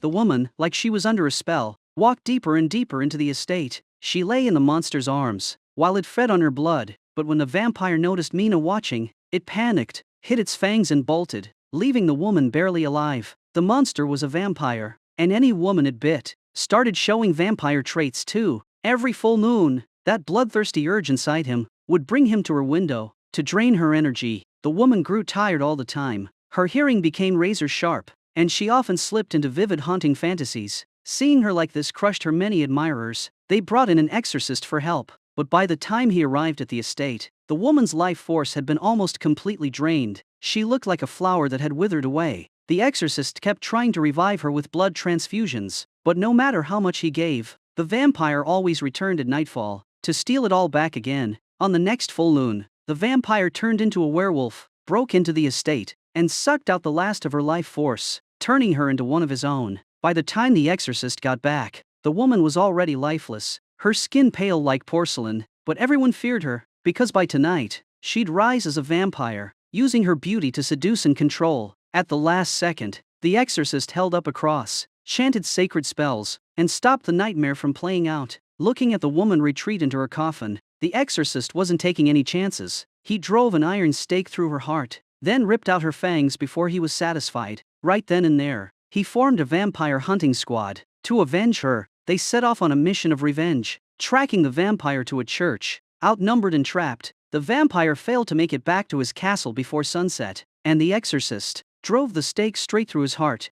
The woman, like she was under a spell, walked deeper and deeper into the estate. She lay in the monster's arms, while it fed on her blood, but when the vampire noticed Mina watching, it panicked, hid its fangs and bolted, leaving the woman barely alive. The monster was a vampire, and any woman it bit started showing vampire traits too. Every full moon, that bloodthirsty urge inside him would bring him to her window to drain her energy. The woman grew tired all the time. Her hearing became razor sharp, and she often slipped into vivid haunting fantasies. Seeing her like this crushed her many admirers. They brought in an exorcist for help, but by the time he arrived at the estate, the woman's life force had been almost completely drained. She looked like a flower that had withered away. The exorcist kept trying to revive her with blood transfusions, but no matter how much he gave, the vampire always returned at nightfall to steal it all back again. On the next full moon, the vampire turned into a werewolf, broke into the estate, and sucked out the last of her life force, turning her into one of his own. By the time the exorcist got back, the woman was already lifeless, her skin pale like porcelain, but everyone feared her, because by tonight, she'd rise as a vampire, using her beauty to seduce and control. At the last second, the exorcist held up a cross, chanted sacred spells, and stopped the nightmare from playing out. Looking at the woman retreat into her coffin, the exorcist wasn't taking any chances. He drove an iron stake through her heart, then ripped out her fangs before he was satisfied. Right then and there, he formed a vampire hunting squad. To avenge her, they set off on a mission of revenge, tracking the vampire to a church. Outnumbered and trapped, the vampire failed to make it back to his castle before sunset, and the exorcist drove the stake straight through his heart.